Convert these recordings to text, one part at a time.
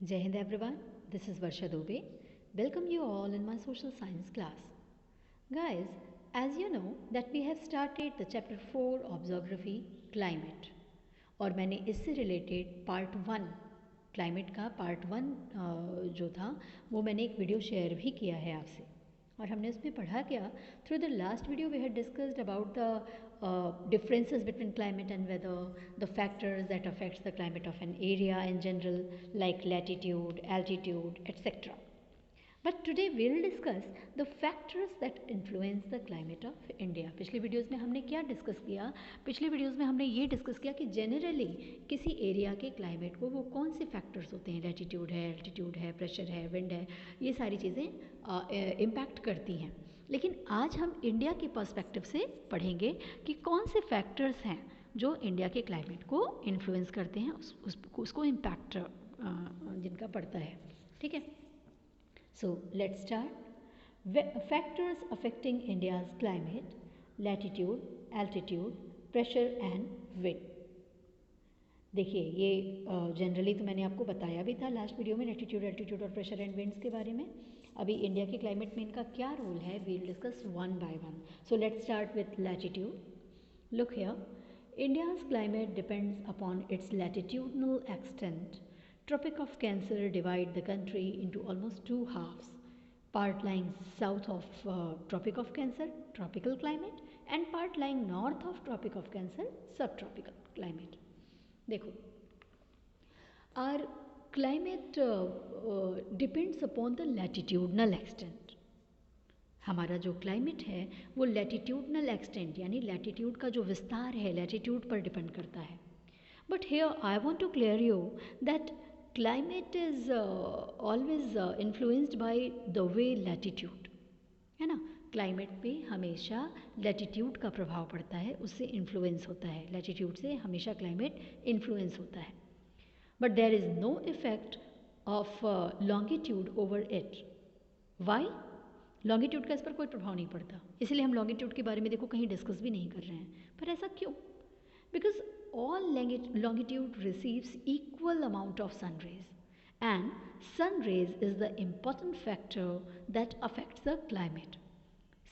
Jai Hind everyone, this is Varsha Dubey. Welcome you all in my social science class. Guys, as you know that we have started the chapter 4 of geography climate और मैंने इससे related part 1 climate का part 1 जो था वो मैंने एक video share भी किया है आपसे और हमने उसमें पढ़ा क्या through the last video we had discussed about the differences between climate and weather, the factors that affects the climate of an area in general like latitude, altitude, etc. But today we'll discuss the factors that influence the climate of India. पिछली videos में हमने क्या discuss किया? पिछली videos में हमने ये discuss किया कि जनरली किसी एरिया के क्लाइमेट को वो कौन से फैक्टर्स होते हैं, लैटिट्यूड है, एल्टीट्यूड है, प्रेशर है, विंड है, ये सारी चीज़ें इम्पैक्ट करती हैं. लेकिन आज हम इंडिया के पर्सपेक्टिव से पढ़ेंगे कि कौन से फैक्टर्स हैं जो इंडिया के क्लाइमेट को इन्फ्लुएंस करते हैं, उसको इम्पैक्ट जिनका पड़ता है. ठीक है. So let's start. Factors affecting India's climate: latitude, altitude, pressure and wind. देखिए ये जनरली तो मैंने आपको बताया भी था लास्ट वीडियो में लैटिट्यूड, एल्टीट्यूड और प्रेशर एंड विंड्स के बारे में. अभी इंडिया के क्लाइमेट में इनका क्या रोल है we'll discuss one by one. So let's start with latitude. Look here, India's climate depends upon its latitudinal extent. Tropic of Cancer divide the country into almost two halves. Part lying south of Tropic of Cancer, tropical climate, and part lying north of Tropic of Cancer, subtropical climate. देखो, our climate depends upon the latitudinal extent. हमारा जो climate है वो latitudinal extent यानी latitude का जो विस्तार है लैटिट्यूड पर डिपेंड करता है. But here I want to clear you that climate is always influenced by the way latitude है ना. क्लाइमेट पे हमेशा लैटिट्यूड का प्रभाव पड़ता है, उससे इन्फ्लुएंस होता है. लैटिट्यूड से हमेशा क्लाइमेट इन्फ्लुएंस होता है. But there is no effect of longitude over it. Why? Longitude का इस पर कोई प्रभाव नहीं पड़ता, इसलिए हम लॉन्गिट्यूड के बारे में देखो कहीं डिस्कस भी नहीं कर रहे हैं. पर ऐसा क्यों? Because all longitude receives equal amount of sun rays and sun rays is the important factor that affects the climate.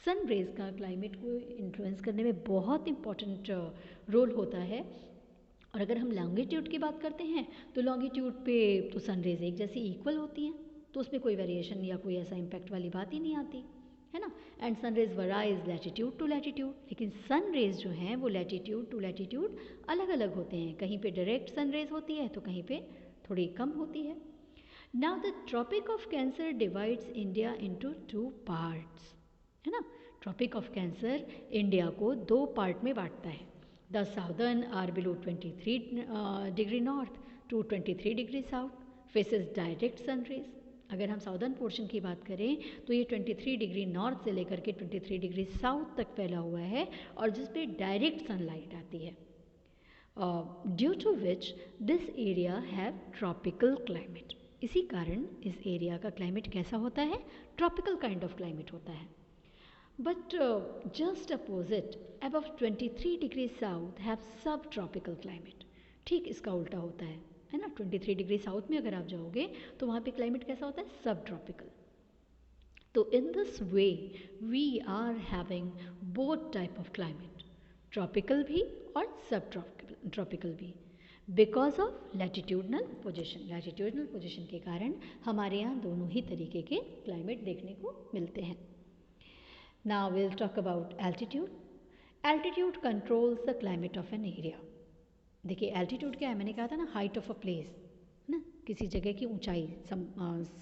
Sun rays का क्लाइमेट को इन्फ्लुएंस करने में बहुत इंपॉर्टेंट रोल होता है. और अगर हम लॉन्गिट्यूड की बात करते हैं तो लॉन्गिट्यूड पे तो सन रेज एक जैसी इक्वल होती हैं, तो उसमें कोई वेरिएशन या कोई ऐसा इम्पैक्ट वाली बात ही नहीं आती है ना. And sun rays varies latitude to latitude, लेकिन सन रेज जो हैं वो लैटिट्यूड टू लैटिट्यूड अलग अलग होते हैं. कहीं पे डायरेक्ट सन रेज होती है तो कहीं पे थोड़ी कम होती है. Now the Tropic of Cancer divides India into two parts है ना. ट्रॉपिक ऑफ कैंसर इंडिया को दो पार्ट में बांटता है. The southern are below 23 degree north to 23 degree south, faces direct sun rays. अगर हम साउदर्न पोर्शन की बात करें तो ये 23 डिग्री नॉर्थ से लेकर के 23 डिग्री साउथ तक फैला हुआ है और जिस पे डायरेक्ट सनलाइट आती है. Due to which this area have tropical climate. इसी कारण इस एरिया का क्लाइमेट कैसा होता है? ट्रॉपिकल काइंड ऑफ क्लाइमेट होता है. But just opposite above 23 degree south have सब ट्रॉपिकल क्लाइमेट. ठीक इसका उल्टा होता है ना. 23 डिग्री साउथ में अगर आप जाओगे तो वहाँ पे क्लाइमेट कैसा होता है? Subtropical. तो in this way we are having both type of climate, tropical भी और सब ट्रॉपिकल भी, because of latitudinal position. Latitudinal position के कारण हमारे यहाँ दोनों ही तरीके के क्लाइमेट देखने को मिलते हैं. Now will talk about altitude. Altitude controls the climate of an area. देखिए एल्टीट्यूड क्या है, मैंने कहा था ना, हाइट ऑफ अ प्लेस ना, किसी जगह की ऊंचाई,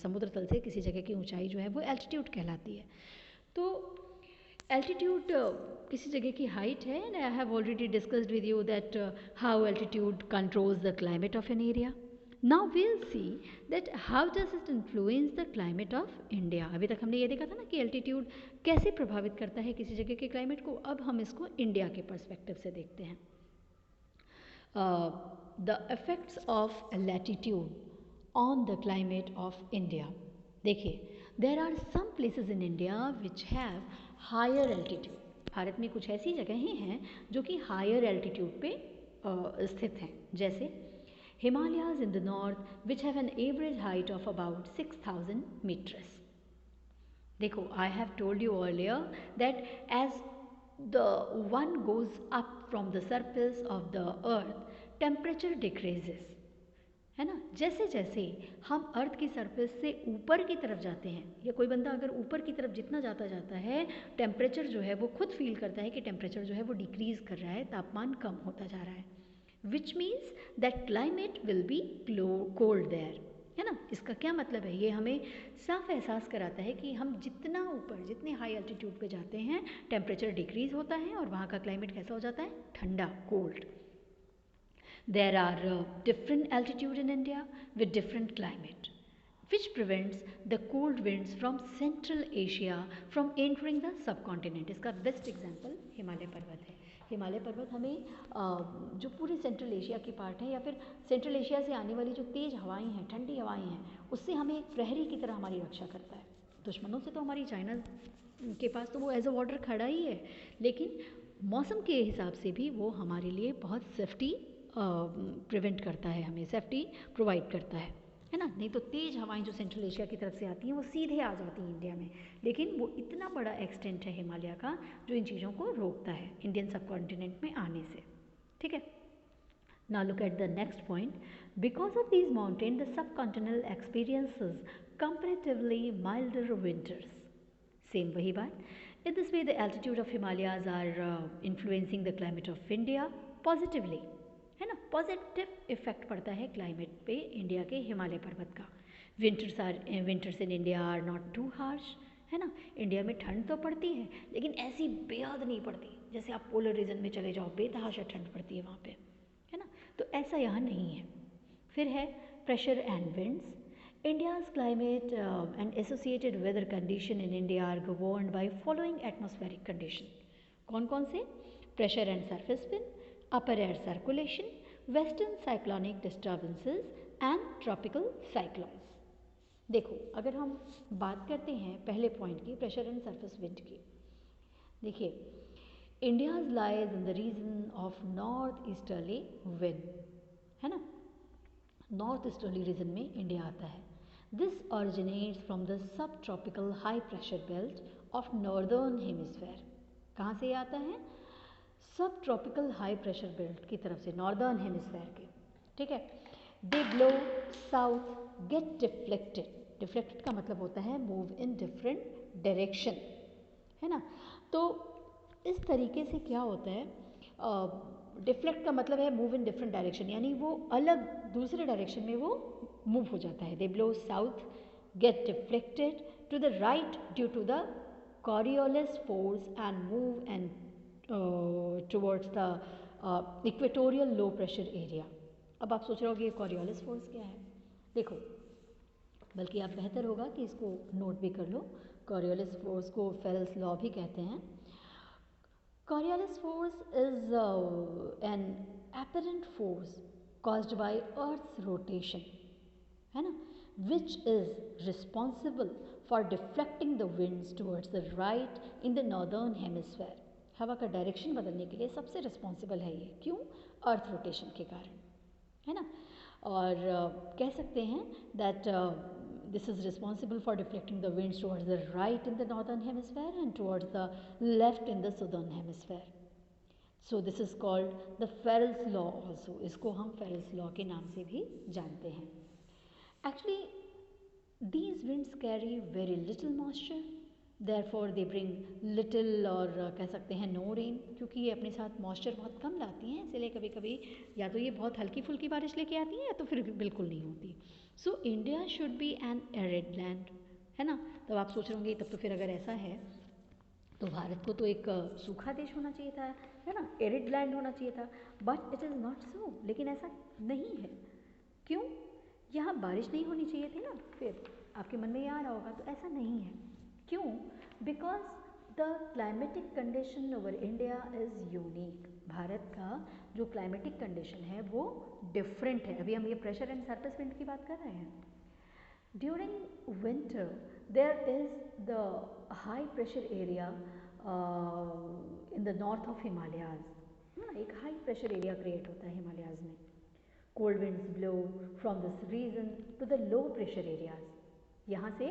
समुद्र तल से किसी जगह की ऊंचाई जो है वो एल्टीट्यूड कहलाती है. तो एल्टीट्यूड किसी जगह की हाइट है. And I have already discussed with you that how altitude controls the climate of an area. Now we'll see that how does it influence the climate of India. अभी तक हमने ये देखा था ना कि एल्टीट्यूड कैसे प्रभावित करता है किसी जगह के क्लाइमेट को. अब हम इसको इंडिया के पर्सपेक्टिव से देखते हैं. The effects of latitude on the climate of India. देखिए, there are some places in India which have higher altitude. Bharat में कुछ ऐसी जगहें हैं जो कि higher altitude पे स्थित हैं. जैसे Himalayas in the north, which have an average height of about 6,000 meters. देखो, I have told you earlier that as the one goes up from the surface of the earth, temperature decreases. है ना, जैसे जैसे हम अर्थ की surface से ऊपर की तरफ जाते हैं, या कोई बंदा अगर ऊपर की तरफ जितना जाता जाता है, टेम्परेचर जो है वो खुद फील करता है कि टेम्परेचर जो है वो डिक्रीज़ कर रहा है, तापमान कम होता जा रहा है, which means that climate will be cold there. है ना, इसका क्या मतलब है? ये हमें साफ एहसास कराता है कि हम जितना ऊपर, जितने हाई एल्टीट्यूड पे जाते हैं, टेम्परेचर डिक्रीज़ होता है और वहाँ का क्लाइमेट कैसा हो जाता है? ठंडा, cold. There are different altitude in India with different climate, which prevents the cold winds from Central Asia from entering the subcontinent. इसका बेस्ट एग्जाम्पल हिमालय पर्वत है. हिमालय पर्वत हमें जो पूरे सेंट्रल एशिया की पार्ट है, या फिर सेंट्रल एशिया से आने वाली जो तेज़ हवाएं हैं, ठंडी हवाएं हैं, उससे हमें एक प्रहरी की तरह हमारी रक्षा करता है. दुश्मनों से तो हमारी चाइना के पास तो वो एज अ बॉर्डर खड़ा ही है, लेकिन मौसम के हिसाब से भी वो हमारे लिए बहुत सेफ्टी प्रिवेंट करता है, हमें सेफ्टी प्रोवाइड करता है ना. नहीं तो तेज़ हवाएं जो सेंट्रल एशिया की तरफ से आती हैं वो सीधे आ जाती हैं इंडिया में, लेकिन वो इतना बड़ा एक्सटेंट है हिमालय का जो इन चीज़ों को रोकता है इंडियन सब कॉन्टिनेंट में आने से. ठीक है. Now look at the next point. Because of these mountains, the subcontinental experiences comparatively milder winters. Same वही बात. In this way, the altitude of Himalayas are influencing the climate of India positively. है ना, positive effect पड़ता है climate पे India के हिमालय पर्वत का. Winters in India are not too harsh. है ना, इंडिया में ठंड तो पड़ती है लेकिन ऐसी बेहद नहीं पड़ती. जैसे आप पोलर रीजन में चले जाओ, बेतहाशा ठंड पड़ती है वहाँ पे. है ना, तो ऐसा यहाँ नहीं है. फिर है pressure and winds. India's climate and associated weather condition in India are governed by following atmospheric condition. कौन कौन से? Pressure and surface wind, upper air circulation, western cyclonic disturbances and tropical cyclones. देखो, अगर हम बात करते हैं पहले पॉइंट की, प्रेशर एंड सरफेस विंड की. देखिए, India's lies in the region of north easterly wind. है ना, नॉर्थ ईस्टर्ली रीजन में इंडिया आता है. This originates from the sub tropical high pressure belt of northern hemisphere. कहाँ से ये आता है? सब ट्रॉपिकल हाई प्रेशर बेल्ट की तरफ से, नॉर्दर्न हेमिस्फेयर के. ठीक है. They blow south, get deflected. Deflected का मतलब होता है मूव इन डिफरेंट डायरेक्शन. है ना, तो इस तरीके से क्या होता है, डिफ्लेक्ट का मतलब है मूव इन डिफरेंट डायरेक्शन, यानी वो अलग दूसरे डायरेक्शन में वो मूव हो जाता है. They blow south, get deflected to the right due to the Coriolis force and move and towards the equatorial low pressure area. अब आप सोच रहे हो कि कॉरियोलिस फोर्स क्या है. देखो, बल्कि आप बेहतर होगा कि इसको नोट भी कर लो. कॉरियोलिस फोर्स को फेरेल्स लॉ भी कहते हैं. Coriolis force is an apparent force caused by Earth's rotation, है ना, which is responsible for deflecting the winds towards the right in the northern hemisphere. हवा का डायरेक्शन बदलने के लिए सबसे रिस्पॉन्सिबल है ये. क्यों? अर्थ रोटेशन के कारण. है ना, और कह सकते हैं that this is responsible for deflecting the winds towards the right in the northern hemisphere and towards the left in the southern hemisphere. So this is called the Farrell's law also. इसको हम Farrell's law के नाम से भी जानते हैं. Actually, these winds carry very little moisture, therefore they bring little और कह सकते हैं no rain, क्योंकि ये अपने साथ मॉइस्चर बहुत कम लाती हैं, इसलिए कभी कभी या तो ये बहुत हल्की फुल्की बारिश लेके आती हैं या तो फिर बिल्कुल नहीं होती. So India should be an arid land. है ना, तब आप सोच रहे होंगे तब तो फिर अगर ऐसा है तो भारत को तो एक सूखा देश होना चाहिए था, है ना, एरिड लैंड होना चाहिए था. But it is not so. लेकिन ऐसा नहीं है. क्यों? यहाँ बारिश नहीं होनी चाहिए थी ना. फिर आपके मन में ये आ रहा होगा, तो ऐसा नहीं है. क्यों? Because the climatic condition over India is unique. Bharat का जो क्लाइमेटिक कंडीशन है वो डिफरेंट है. अभी हम ये प्रेशर एंड सरफेस विंड की बात कर रहे हैं. During winter there is the high pressure area in the north of Himalayas. एक हाई प्रेशर एरिया क्रिएट होता है हिमालयाज में. Cold winds blow from this region to the low pressure areas, यहाँ से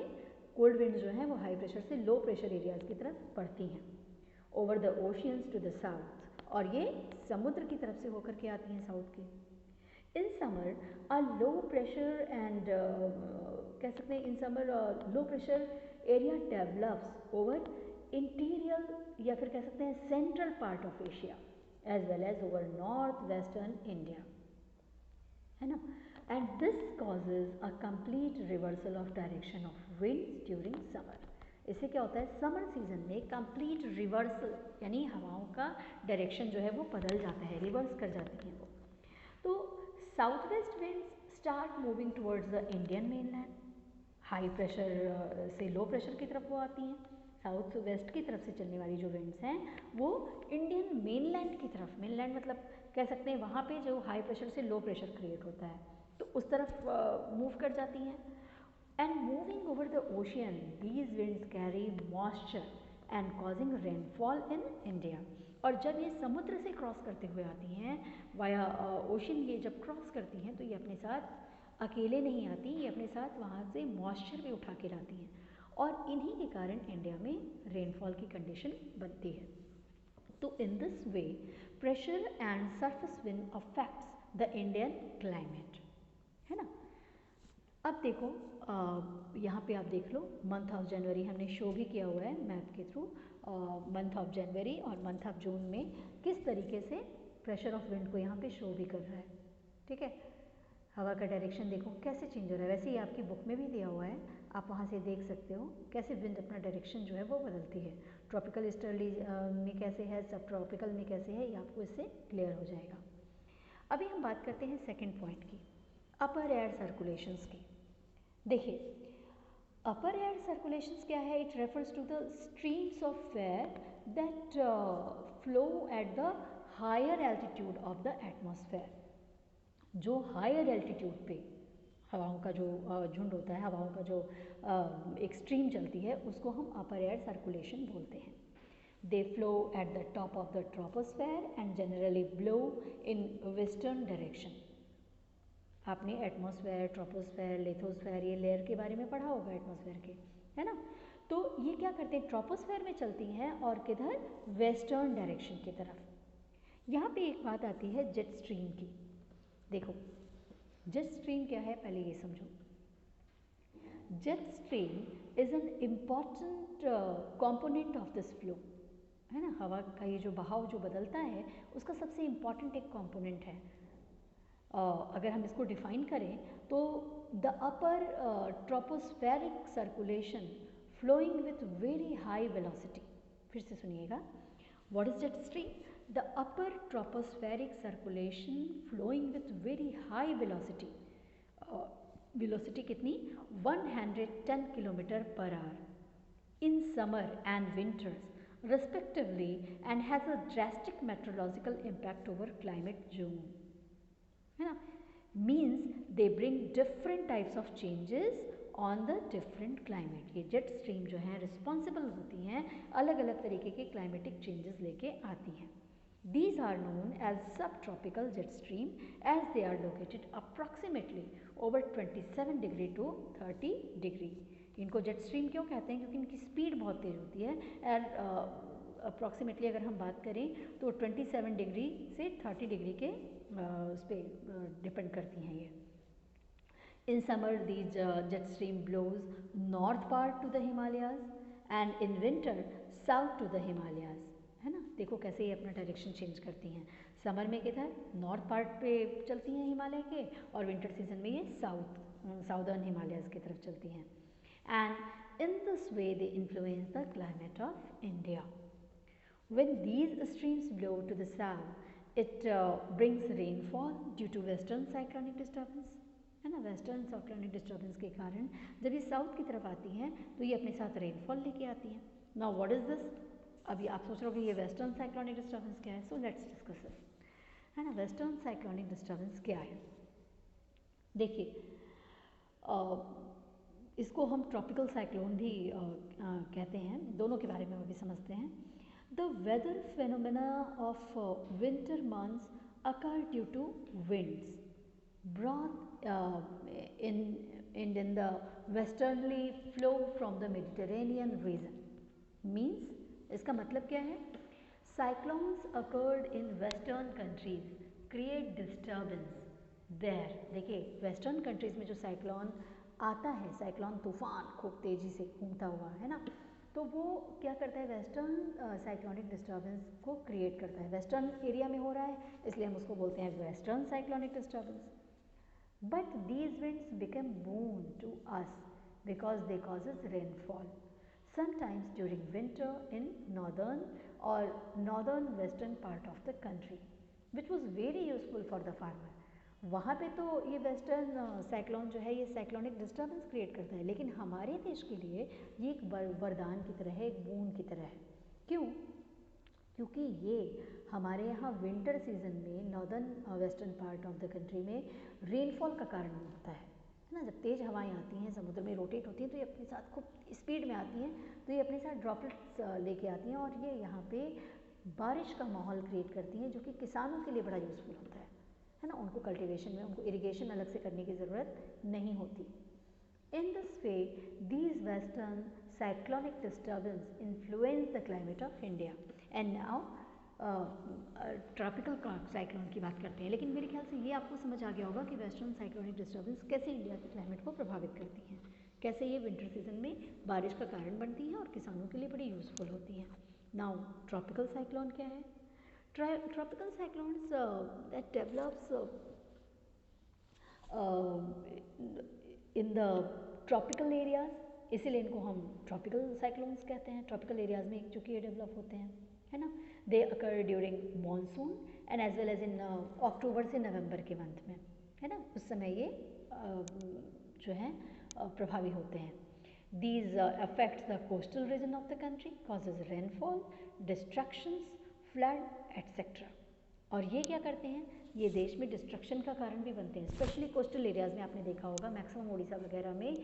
कोल्ड विंड जो है वो हाई प्रेशर से लो प्रेशर एरियाज की तरफ बढ़ती हैं। Over the oceans to the south, और ये समुद्र की तरफ से होकर के आती हैं साउथ की। In summer a low pressure and कह सकते हैं in summer low pressure area develops over interior या फिर कह सकते हैं central part of Asia as well as over north western India, है ना। And this causes a complete reversal of direction of winds during summer. इससे क्या होता है, समर सीजन में कंप्लीट रिवर्सल यानी हवाओं का डायरेक्शन जो है वो बदल जाता है, रिवर्स कर जाती हैं वो। तो south west winds start moving towards the Indian mainland, high pressure से लो प्रेशर की तरफ वो आती हैं। साउथ वेस्ट की तरफ से चलने वाली जो विंड्स हैं वो इंडियन मेनलैंड की तरफ, मेनलैंड मतलब कह सकते हैं वहाँ पे जो हाई प्रेशर से लो प्रेशर क्रिएट होता है तो उस तरफ मूव कर जाती हैं। And moving over the ocean these winds carry moisture and causing rainfall in India. और जब ये समुद्र से क्रॉस करते हुए आती हैं वाया ओशन, ये जब क्रॉस करती हैं तो ये अपने साथ अकेले नहीं आती, ये अपने साथ वहाँ से मॉइस्चर भी उठा के लाती हैं और इन्हीं के कारण इंडिया में रेनफॉल की कंडीशन बनती है। तो in this way pressure and surface wind affects the Indian climate, है ना। अब देखो यहाँ पे आप देख लो मंथ ऑफ जनवरी हमने शो भी किया हुआ है मैप के थ्रू, मंथ ऑफ जनवरी और मंथ ऑफ जून में किस तरीके से प्रेशर ऑफ विंड को यहाँ पे शो भी कर रहा है, ठीक है। हवा का डायरेक्शन देखो कैसे चेंज हो रहा है, वैसे ही आपकी बुक में भी दिया हुआ है, आप वहाँ से देख सकते हो कैसे विंड अपना डायरेक्शन जो है वो बदलती है। ट्रॉपिकल ईस्टर्ली में कैसे है, सब ट्रॉपिकल में कैसे है, ये आपको इससे क्लियर हो जाएगा। अभी हम बात करते हैं सेकेंड पॉइंट की, अपर एयर सर्कुलेशंस की। देखिए अपर एयर सर्कुलेशंस क्या है, it refers to the streams of air that flow at the higher altitude of the atmosphere. जो हायर एल्टीट्यूड पे हवाओं का जो झुंड होता है, हवाओं का जो एक स्ट्रीम चलती है उसको हम अपर एयर सर्कुलेशन बोलते हैं। They flow at the top of the troposphere and generally blow in western direction. आपने एटमॉस्फेयर, ट्रोपोस्फेयर, लिथोस्फेयर ये लेयर के बारे में पढ़ा होगा एटमॉस्फेयर के, है ना। तो ये क्या करते हैं, ट्रोपोस्फेयर में चलती हैं और किधर, वेस्टर्न डायरेक्शन की तरफ। यहाँ पे एक बात आती है जेट स्ट्रीम की। देखो जेट स्ट्रीम क्या है पहले ये समझो। Jet stream is an important component of this flow, है ना। हवा का ये जो बहाव जो बदलता है उसका सबसे इम्पॉर्टेंट एक कंपोनेंट है। अगर हम इसको डिफाइन करें तो the upper tropospheric circulation flowing with very high velocity. फिर से सुनिएगा, what is jet stream, the upper tropospheric circulation flowing with very high velocity. Velocity कितनी, 110 kilometre per hour in summer and winters respectively and has a drastic meteorological impact over climate zone, है ना। Means they bring different types of changes on the different climate. ये jet stream जो है responsible होती हैं अलग अलग तरीके के क्लाइमेटिक चेंजेस लेके आती हैं। These are known as subtropical jet stream as they are located approximately over 27 degree to 30 degree। इनको जेट स्ट्रीम क्यों कहते हैं, क्योंकि इनकी स्पीड बहुत तेज़ होती है एंड अप्रॉक्सीमेटली अगर हम बात करें तो 27 डिग्री से 30 डिग्री के उस पर डिपेंड करती हैं ये। In summer these jet stream blows north part to the Himalayas and in winter south to the Himalayas, है ना। देखो कैसे ये अपना डायरेक्शन चेंज करती हैं, समर में किधर नॉर्थ पार्ट पे चलती हैं हिमालय के और विंटर सीजन में ये साउदर्न हिमालयाज की तरफ चलती हैं। And in this way they influence the climate of India. When these streams blow to the south, it brings rainfall due to western cyclonic disturbance, है ना। वेस्टर्न साइक्लोनिक डिस्टर्बेंस के कारण जब ये साउथ की तरफ आती हैं तो ये अपने साथ रेनफॉल लेके आती हैं। नाउ व्हाट इज दिस, अभी आप सोच रहे हो कि ये वेस्टर्न साइक्लोनिक डिस्टर्बेंस क्या है, सो लेट्स डिस्कस दिस, है ना। वेस्टर्न साइक्लोनिक डिस्टर्बेंस क्या है, देखिए इसको हम ट्रॉपिकल साइक्लोन भी कहते हैं, दोनों के बारे में अभी समझते हैं। The weather phenomena of winter months occur due to winds, brought in the westerly flow from the Mediterranean region. Means इसका मतलब क्या है? Cyclones occurred in western countries create disturbance there. देखिए वेस्टर्न कंट्रीज में जो साइक्लोन आता है, cyclone तूफान खूब तेज़ी से घूमता हुआ है ना, तो वो क्या करता है, वेस्टर्न साइक्लोनिक डिस्टर्बेंस को क्रिएट करता है। वेस्टर्न एरिया में हो रहा है इसलिए हम उसको बोलते हैं western cyclonic disturbance. But these winds become boon to us because they causes rainfall, sometimes during winter in northern or northern western part of the country, which was very useful for the farmer. वहाँ पे तो ये western cyclone जो है ये cyclonic disturbance create करता है, लेकिन हमारे देश के लिए ये एक वरदान की तरह है, एक बून की तरह है। क्यों? क्योंकि ये हमारे यहाँ विंटर सीजन में northern western part of the country में रेनफॉल का कारण होता है ना। जब तेज़ हवाएं आती हैं, समुद्र में रोटेट होती हैं, तो ये अपने साथ खूब स्पीड में आती हैं, तो ये अपने साथ ड्रॉपलेट्स लेके आती हैं और ये यहाँ पे बारिश का माहौल क्रिएट करती हैं, जो कि किसानों के लिए बड़ा यूज़फुल होता है ना। उनको कल्टिवेशन में, उनको इरिगेशन अलग से करने की ज़रूरत नहीं होती। In this way, these western cyclonic disturbance influence the climate of India. And now, tropical cyclone की बात करते हैं। लेकिन मेरे ख्याल से ये आपको समझ आ गया होगा कि वेस्टर्न साइक्लोनिक डिस्टर्बेंस कैसे इंडिया के क्लाइमेट को प्रभावित करती हैं, कैसे ये विंटर सीजन में बारिश का कारण बनती हैं और किसानों के लिए बड़ी यूज़फुल होती हैं। नाउ ट्रॉपिकल साइक्लोन क्या है? Tropical cyclones that develops in the tropical areas, इसीलिए इनको हम ट्रॉपिकल साइक्लोन्स कहते हैं। ट्रॉपिकल एरियाज में चूँकि ये डेवलप होते हैं, है ना। They occur during monsoon and as well as in October से नवंबर के मंथ में, है ना, उस समय ये जो है प्रभावी होते हैं। These affects the coastal region of the country, causes rainfall, destructions, flood etcetera. और ये क्या करते हैं, ये देश में डिस्ट्रक्शन का कारण भी बनते हैं। स्पेशली कोस्टल एरियाज़ में आपने देखा होगा, मैक्सिमम उड़ीसा वगैरह में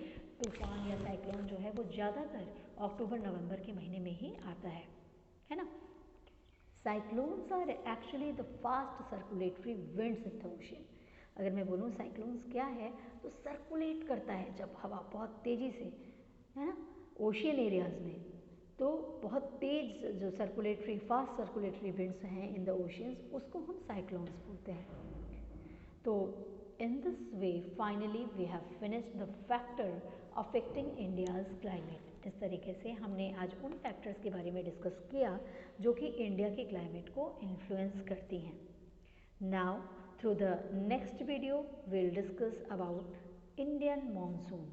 तूफान या साइक्लोन जो है वो ज़्यादातर अक्टूबर नवंबर के महीने में ही आता है ना। Cyclones are actually the fast circulatory winds in the ocean. अगर मैं बोलूँ साइक्लोन्स क्या है, तो सर्कुलेट करता है जब हवा बहुत तेज़ी से, है ना, ओशियन एरियाज़ में, तो बहुत तेज़ जो सर्कुलेटरी, फास्ट सर्कुलेटरी विंड्स हैं इन द ओशियंस, उसको हम साइक्लोन्स बोलते हैं। तो in this way finally we have finished the factor affecting India's climate. इस तरीके से हमने आज उन फैक्टर्स के बारे में डिस्कस किया जो कि इंडिया के क्लाइमेट को इन्फ्लुएंस करती हैं। Now through the next video will discuss about Indian monsoon.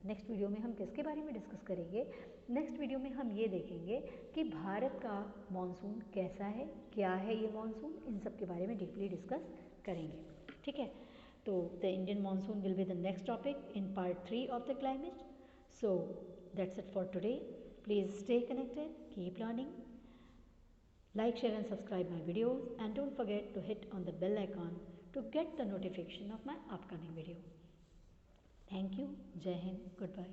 Next video में हम किसके बारे में डिस्कस करेंगे? नेक्स्ट वीडियो में हम ये देखेंगे कि भारत का मानसून कैसा है, क्या है ये मानसून, इन सब के बारे में डीपली डिस्कस करेंगे। ठीक है, तो the Indian monsoon will be the next topic in part 3 of the climate. So that's it for today. Please stay connected, keep learning, like, share and subscribe my videos, and don't forget to hit on the bell icon to get the notification of my upcoming video. Thank you. Jai Hind. Goodbye.